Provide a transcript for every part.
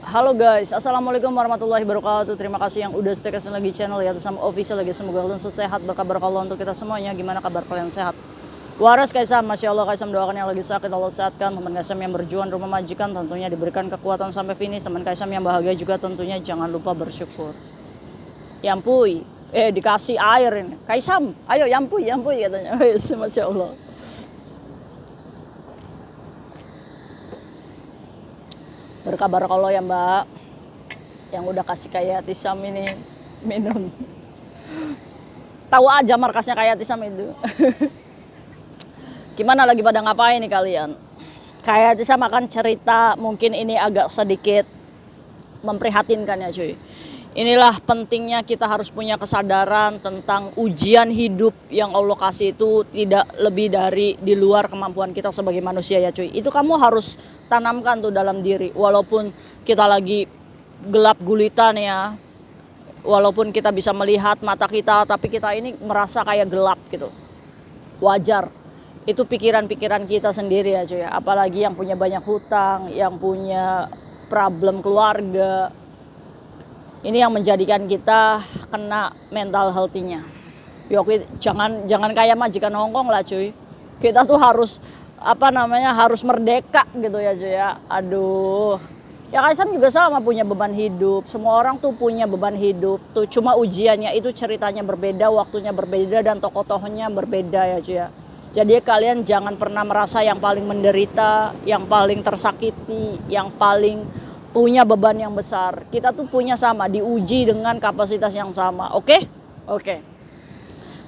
Halo guys, assalamualaikum warahmatullahi wabarakatuh. Terima kasih yang udah stay lagi channel ya sama official lagi. Semoga kalian sehat, berkabar kalau untuk kita semuanya. Gimana kabar kalian, sehat? Waras Kaisam, Masya Allah Kaisam, doakan yang lagi sakit Allah sehatkan. Teman Kaisam yang berjuang rumah majikan tentunya diberikan kekuatan sampai finish. Teman Kaisam yang bahagia juga tentunya jangan lupa bersyukur. Yampuy, dikasih air ini. Kaisam, ayo yampuy katanya. Masya Allah. Berkabar kalau ya Mbak, yang udah kasih kayak Tisam ini minum. Tahu aja markasnya kayak Tisam itu. Gimana lagi pada ngapain nih kalian? Kayak Tisam akan cerita, mungkin ini agak sedikit memprihatinkan ya cuy. Inilah pentingnya kita harus punya kesadaran tentang ujian hidup yang Allah kasih itu tidak lebih dari di luar kemampuan kita sebagai manusia ya cuy. Itu kamu harus tanamkan tuh dalam diri. Walaupun kita lagi gelap gulitan ya, walaupun kita bisa melihat mata kita, tapi kita ini merasa kayak gelap gitu. Wajar. Itu pikiran-pikiran kita sendiri ya cuy. Apalagi yang punya banyak hutang, yang punya problem keluarga. Ini yang menjadikan kita kena mental health-nya. Jangan kayak majikan Hongkong lah cuy. Kita tuh harus harus merdeka gitu ya cuy ya. Aduh. Ya Kaisam juga sama punya beban hidup. Semua orang tuh punya beban hidup. Tuh cuma ujiannya itu ceritanya berbeda, waktunya berbeda dan tokoh-tokohnya berbeda ya cuy ya. Jadi kalian jangan pernah merasa yang paling menderita, yang paling tersakiti, yang paling punya beban yang besar. Kita tuh punya sama, diuji dengan kapasitas yang sama. Oke? Oke.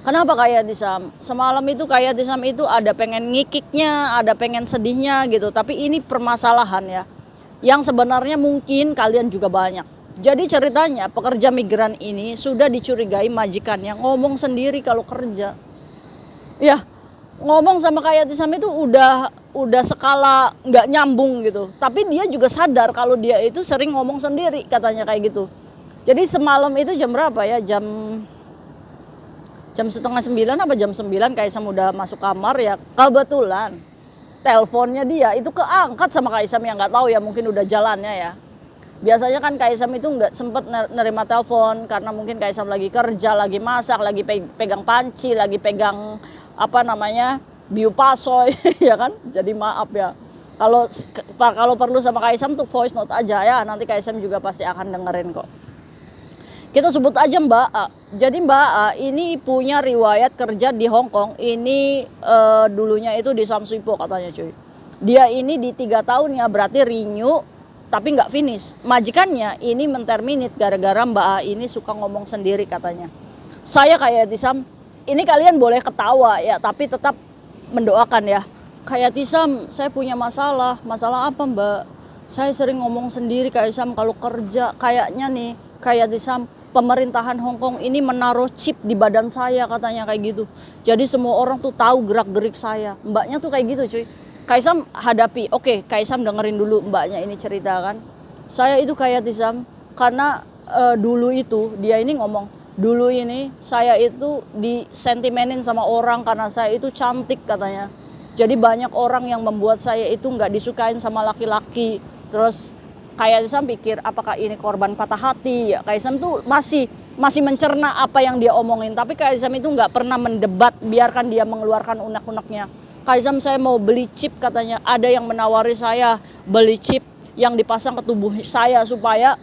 Kenapa kayak Tisam? Semalam itu kayak Tisam itu ada pengen ngikiknya, ada pengen sedihnya gitu. Tapi ini permasalahan ya, yang sebenarnya mungkin kalian juga banyak. Jadi ceritanya pekerja migran ini sudah dicurigai majikan yang ngomong sendiri kalau kerja. Ya, ngomong sama kayak Tisam itu udah skala nggak nyambung gitu. Tapi dia juga sadar kalau dia itu sering ngomong sendiri katanya kayak gitu. Jadi semalam itu jam berapa ya? Jam 8:30 apa jam 9 Kaisam udah masuk kamar ya. Kebetulan teleponnya dia itu keangkat sama Kaisam yang nggak tahu ya, mungkin udah jalannya ya. Biasanya kan Kaisam itu nggak sempet nerima telepon karena mungkin Kaisam lagi kerja, lagi masak, lagi pegang panci, lagi pegang biopasoy ya kan. Jadi maaf ya. Kalau perlu sama Kaisam tuh voice note aja ya. Nanti Kaisam juga pasti akan dengerin kok. Kita sebut aja Mbak A. Jadi Mbak A ini punya riwayat kerja di Hongkong. Ini dulunya itu di Samswipo katanya cuy. Dia ini di 3 tahun ya, berarti renew tapi nggak finish. Majikannya ini menterminate gara-gara Mbak A ini suka ngomong sendiri katanya. Saya kayak Tisam, ini kalian boleh ketawa ya, tapi tetap mendoakan ya. Kayak Tisam, saya punya masalah. Masalah apa Mbak? Saya sering ngomong sendiri kayak Tisam kalau kerja. Kayaknya nih, kayak Tisam, pemerintahan Hongkong ini menaruh chip di badan saya katanya kayak gitu. Jadi semua orang tuh tahu gerak-gerik saya. Mbaknya tuh kayak gitu cuy. Kaisam hadapi, oke Kaisam dengerin dulu mbaknya ini cerita kan. Saya itu kayak Tisam, karena dulu itu dia ini ngomong, dulu ini saya itu disentimenin sama orang karena saya itu cantik katanya. Jadi banyak orang yang membuat saya itu nggak disukain sama laki-laki. Terus kayak Tisam pikir apakah ini korban patah hati ya. Kaisam tuh masih mencerna apa yang dia omongin. Tapi Kaisam itu nggak pernah mendebat, biarkan dia mengeluarkan unek-uneknya. Kaisam, saya mau beli chip katanya. Ada yang menawari saya beli chip yang dipasang ke tubuh saya supaya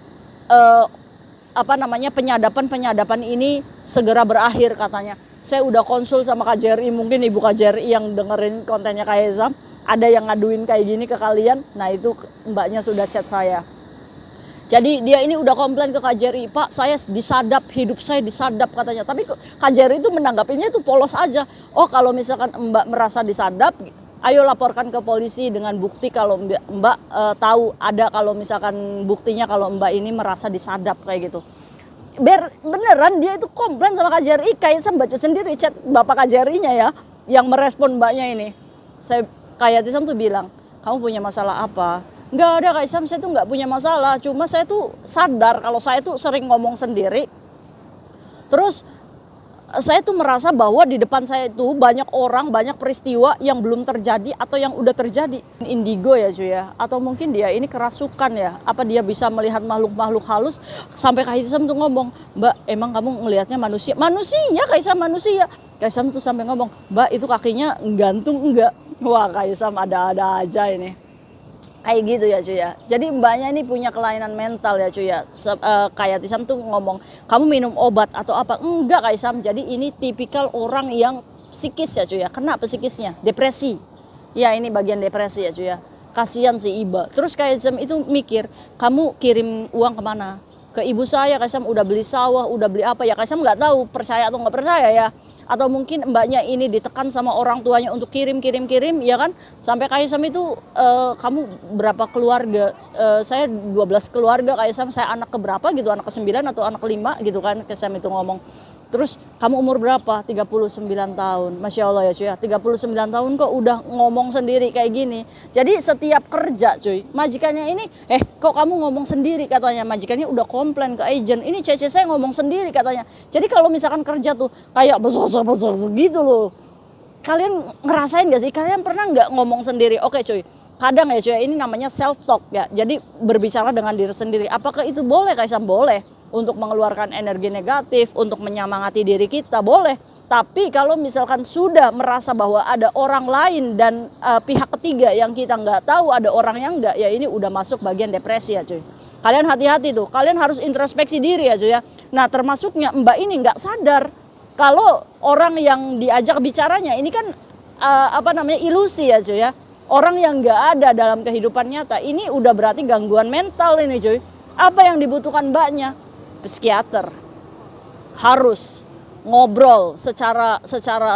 penyadapan ini segera berakhir katanya. Saya udah konsul sama KJRI, mungkin Ibu KJRI yang dengerin kontennya Kaisam, ada yang ngaduin kayak gini ke kalian. Nah itu mbaknya sudah chat saya. Jadi dia ini udah komplain ke KJRI, Pak saya disadap, hidup saya disadap katanya. Tapi KJRI itu menanggapinya itu polos aja. Oh kalau misalkan Mbak merasa disadap, ayo laporkan ke polisi dengan bukti kalau Mbak tahu ada, kalau misalkan buktinya kalau Mbak ini merasa disadap kayak gitu. Beneran dia itu komplain sama KJRI, kayak saya baca sendiri chat Bapak KJRI-nya ya, yang merespon mbaknya ini. Kayak Tisam tuh bilang, kamu punya masalah apa? Nggak ada Kaisam, saya tuh nggak punya masalah. Cuma saya tuh sadar kalau saya tuh sering ngomong sendiri. Terus saya tuh merasa bahwa di depan saya itu banyak orang, banyak peristiwa yang belum terjadi atau yang udah terjadi. Indigo ya cuy ya, atau mungkin dia ini kerasukan ya, apa dia bisa melihat makhluk-makhluk halus sampai Kaisam tuh ngomong, Mbak emang kamu ngelihatnya manusia? Manusia Kaisam, manusia. Kaisam tuh sampai ngomong, Mbak itu kakinya gantung enggak? Wah Kaisam ada-ada aja ini. Kayak gitu ya cuy ya. Jadi mbaknya ini punya kelainan mental ya cuy ya. Kayak Tisam tuh ngomong, kamu minum obat atau apa? Enggak Kak Isam. Jadi ini tipikal orang yang psikis ya cuy ya. Kena psikisnya, depresi. Ya ini bagian depresi ya cuy ya. Kasihan si Iba. Terus Kak Isam itu mikir, kamu kirim uang kemana? Ke ibu saya, Kak Isam udah beli sawah, udah beli apa ya. Kak Isam nggak tahu percaya atau nggak percaya ya. Atau mungkin mbaknya ini ditekan sama orang tuanya untuk kirim ya kan, sampai Kaisam itu kamu berapa keluarga, saya 12 keluarga Kaisam, saya anak keberapa gitu, anak ke-9 atau anak ke-5 gitu kan, Kaisam itu ngomong. Terus kamu umur berapa? 39 tahun. Masya Allah ya cuy ya, 39 tahun kok udah ngomong sendiri kayak gini. Jadi setiap kerja cuy, majikannya ini, kok kamu ngomong sendiri katanya. Majikannya udah komplain ke agent, ini cece saya ngomong sendiri katanya. Jadi kalau misalkan kerja tuh kayak besok gitu loh. Kalian ngerasain gak sih? Kalian pernah nggak ngomong sendiri? Oke cuy, kadang ya cuy, ini namanya self talk ya. Jadi berbicara dengan diri sendiri. Apakah itu boleh Kaisam? Boleh. Untuk mengeluarkan energi negatif, untuk menyemangati diri kita, boleh. Tapi kalau misalkan sudah merasa bahwa ada orang lain dan pihak ketiga yang kita nggak tahu, ada orang yang nggak, ya ini udah masuk bagian depresi ya cuy. Kalian hati-hati tuh, kalian harus introspeksi diri ya cuy ya. Nah termasuknya mbak ini nggak sadar kalau orang yang diajak bicaranya ini kan ilusi ya cuy ya. Orang yang nggak ada dalam kehidupan nyata, ini udah berarti gangguan mental ini cuy. Apa yang dibutuhkan mbaknya? Psikiater. Harus ngobrol secara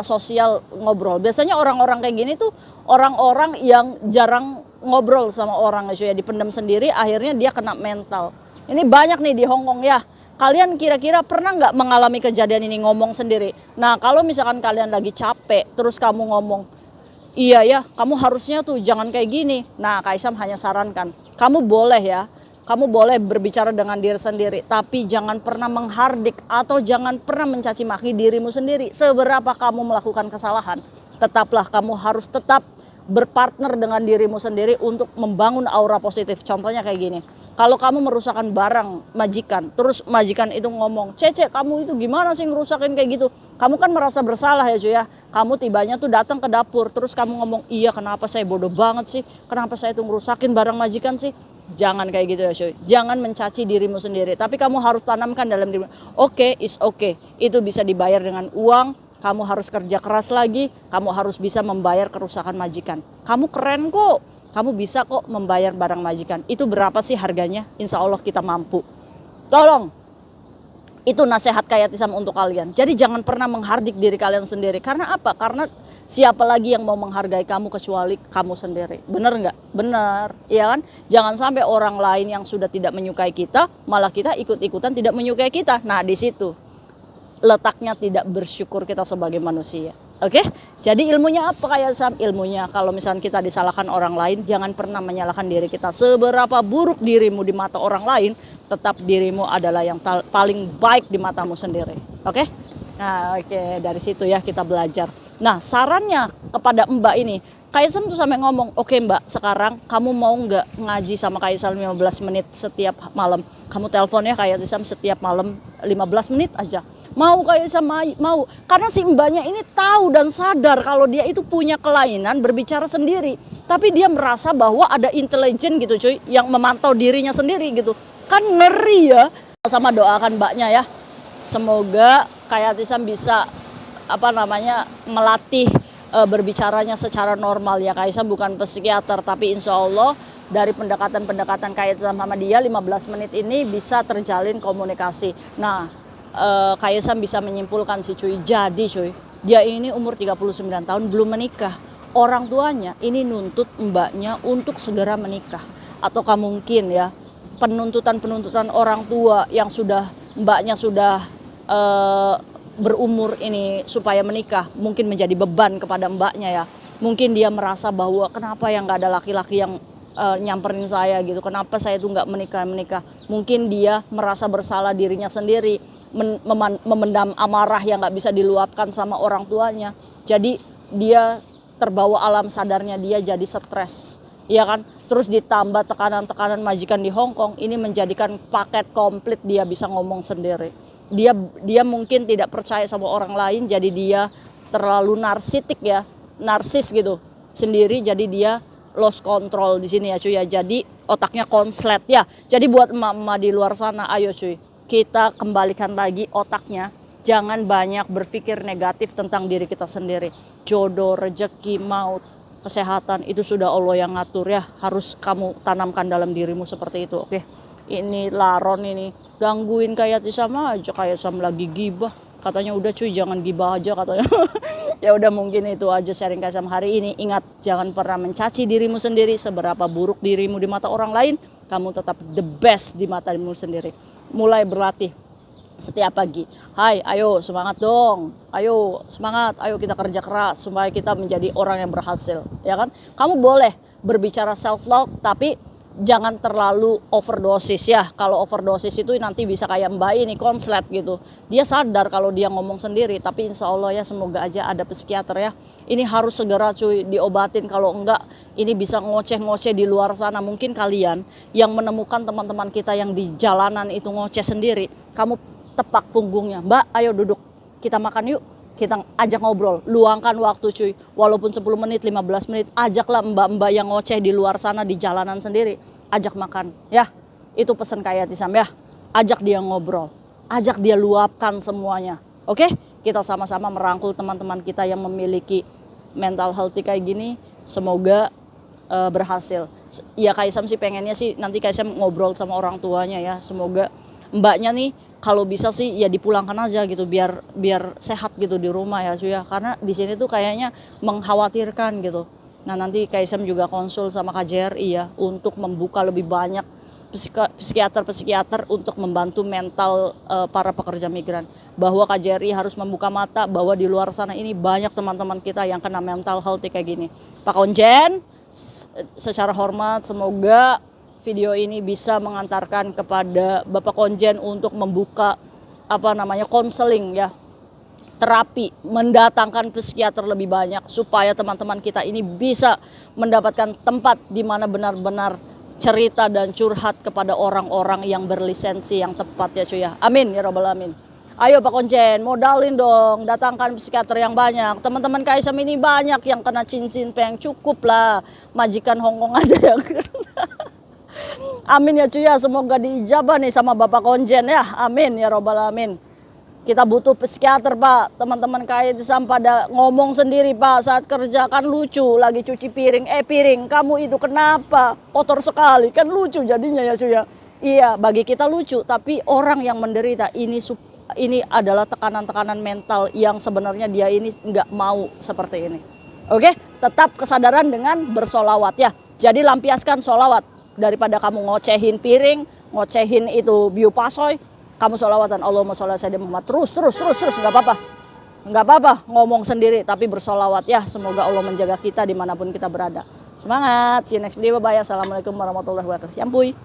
sosial, ngobrol. Biasanya orang-orang kayak gini tuh orang-orang yang jarang ngobrol sama orang ya, dipendam sendiri, akhirnya dia kena mental. Ini banyak nih di Hong Kong ya. Kalian kira-kira pernah nggak mengalami kejadian ini, ngomong sendiri? Nah kalau misalkan kalian lagi capek terus kamu ngomong, iya ya kamu harusnya tuh jangan kayak gini. Nah Kaisam hanya sarankan, kamu boleh ya, kamu boleh berbicara dengan diri sendiri, tapi jangan pernah menghardik atau jangan pernah mencaci maki dirimu sendiri. Seberapa kamu melakukan kesalahan, tetaplah kamu harus tetap berpartner dengan dirimu sendiri untuk membangun aura positif. Contohnya kayak gini, kalau kamu merusakkan barang majikan, terus majikan itu ngomong, Cece kamu itu gimana sih ngerusakin kayak gitu? Kamu kan merasa bersalah ya cuy ya. Kamu tibanya tuh datang ke dapur, terus kamu ngomong, iya kenapa saya bodoh banget sih, kenapa saya tuh ngerusakin barang majikan sih? Jangan kayak gitu ya cuy. Jangan mencaci dirimu sendiri, tapi kamu harus tanamkan dalam dirimu, oke, is oke. Itu bisa dibayar dengan uang, kamu harus kerja keras lagi, kamu harus bisa membayar kerusakan majikan. Kamu keren kok, kamu bisa kok membayar barang majikan. Itu berapa sih harganya? Insya Allah kita mampu. Tolong, itu nasihat kayak Tisam untuk kalian. Jadi jangan pernah menghardik diri kalian sendiri. Karena apa? Karena siapa lagi yang mau menghargai kamu kecuali kamu sendiri. Bener nggak? Bener, iya kan? Jangan sampai orang lain yang sudah tidak menyukai kita, malah kita ikut-ikutan tidak menyukai kita. Nah di situ letaknya tidak bersyukur kita sebagai manusia. Oke? Jadi ilmunya apa kayak Sam? Ilmunya kalau misalnya kita disalahkan orang lain, jangan pernah menyalahkan diri kita. Seberapa buruk dirimu di mata orang lain, tetap dirimu adalah yang paling baik di matamu sendiri. Oke? Nah, oke, dari situ ya kita belajar. Nah, sarannya kepada Mbak ini, Kaisam tuh sampai ngomong, oke Mbak, sekarang kamu mau nggak ngaji sama Kaisam 15 menit setiap malam? Kamu telepon ya Kaisam setiap malam 15 menit aja. Mau Kaisam, mau. Karena si mbaknya ini tahu dan sadar kalau dia itu punya kelainan berbicara sendiri. Tapi dia merasa bahwa ada intelijen gitu cuy, yang memantau dirinya sendiri gitu. Kan ngeri ya. Sama doakan mbaknya ya. Semoga kayak Tisam bisa melatih berbicaranya secara normal ya. Kaisam bukan psikiater, tapi insya Allah dari pendekatan-pendekatan kayak sama dia 15 menit ini bisa terjalin komunikasi. Nah Kaisam bisa menyimpulkan sih cuy, jadi cuy, dia ini umur 39 tahun belum menikah. Orang tuanya ini nuntut mbaknya untuk segera menikah. Ataukah mungkin ya penuntutan orang tua yang mbaknya sudah berumur ini supaya menikah mungkin menjadi beban kepada mbaknya ya. Mungkin dia merasa bahwa kenapa yang gak ada laki-laki yang nyamperin saya gitu. Kenapa saya tuh nggak menikah? Mungkin dia merasa bersalah dirinya sendiri, memendam amarah yang nggak bisa diluapkan sama orang tuanya. Jadi dia terbawa alam sadarnya, dia jadi stres, ya kan? Terus ditambah tekanan-tekanan majikan di Hong Kong, ini menjadikan paket komplit dia bisa ngomong sendiri. Dia mungkin tidak percaya sama orang lain, jadi dia terlalu narsitik ya, narsis gitu sendiri, jadi dia lost control di sini ya cuy ya. Jadi otaknya konslet ya. Jadi buat emak-emak di luar sana, ayo cuy, kita kembalikan lagi otaknya. Jangan banyak berpikir negatif tentang diri kita sendiri. Jodoh, rezeki, maut, kesehatan itu sudah Allah yang ngatur ya. Harus kamu tanamkan dalam dirimu seperti itu, oke? Ini Laron ini gangguin kayak sama aja, kayak sama lagi gibah. Katanya udah cuy jangan gibah aja katanya. Ya udah mungkin itu aja sharing Kaisam hari ini. Ingat jangan pernah mencaci dirimu sendiri. Seberapa buruk dirimu di mata orang lain, kamu tetap the best di mata dirimu sendiri. Mulai berlatih setiap pagi. Hai, ayo semangat dong. Ayo semangat, ayo kita kerja keras supaya kita menjadi orang yang berhasil, ya kan? Kamu boleh berbicara self love tapi jangan terlalu overdosis ya. Kalau overdosis itu nanti bisa kayak Mbak ini konslet gitu. Dia sadar kalau dia ngomong sendiri, tapi insya Allah ya semoga aja ada psikiater ya. Ini harus segera cuy diobatin, kalau enggak ini bisa ngoceh-ngoceh di luar sana. Mungkin kalian yang menemukan teman-teman kita yang di jalanan itu ngoceh sendiri, kamu tepak punggungnya, Mbak ayo duduk, kita makan yuk. Kita ajak ngobrol, luangkan waktu cuy, walaupun 10 menit, 15 menit, ajaklah mbak-mbak yang ngoceh di luar sana di jalanan sendiri, ajak makan ya. Itu pesan kayak Tisam ya, ajak dia ngobrol, ajak dia luapkan semuanya, oke? Kita sama-sama merangkul teman-teman kita yang memiliki mental healthy kayak gini, semoga berhasil. Ya Kaisam sih pengennya sih nanti Kaisam ngobrol sama orang tuanya ya, semoga mbaknya nih kalau bisa sih ya dipulangkan aja gitu, biar sehat gitu di rumah ya cuy ya. Karena di sini tuh kayaknya mengkhawatirkan gitu. Nah nanti Kaisam juga konsul sama KJRI ya untuk membuka lebih banyak psikiater untuk membantu mental para pekerja migran. Bahwa KJRI harus membuka mata bahwa di luar sana ini banyak teman-teman kita yang kena mental health kayak gini. Pak Konjen, secara hormat semoga video ini bisa mengantarkan kepada Bapak Konjen untuk membuka konseling ya, terapi, mendatangkan psikiater lebih banyak supaya teman-teman kita ini bisa mendapatkan tempat di mana benar-benar cerita dan curhat kepada orang-orang yang berlisensi yang tepat ya cuy ya. Amin ya robbal alamin. Ayo Pak Konjen, modalin dong, datangkan psikiater yang banyak. Teman-teman Kaisam ini banyak yang kena cincin peng, cukup lah majikan Hongkong aja yang kena. Amin ya cuy ya, semoga diijabah nih sama Bapak Konjen ya. Amin ya robbal alamin. Kita butuh psikiater Pak. Teman-teman Kaisam pada ngomong sendiri Pak saat kerja, kan lucu lagi cuci piring. Piring kamu itu kenapa kotor sekali, kan lucu jadinya ya cuy ya. Iya bagi kita lucu, tapi orang yang menderita ini adalah tekanan-tekanan mental yang sebenarnya dia ini nggak mau seperti ini. Oke, tetap kesadaran dengan bersolawat ya. Jadi lampiaskan solawat. Daripada kamu ngocehin piring, ngocehin itu biu pasoy, kamu sholawatan Allahumma sholli ala sayyidina Muhammad terus nggak apa-apa ngomong sendiri tapi bersolawat ya. Semoga Allah menjaga kita dimanapun kita berada. Semangat, see you next video, bye bye. Assalamualaikum warahmatullahi wabarakatuh. Yampuy.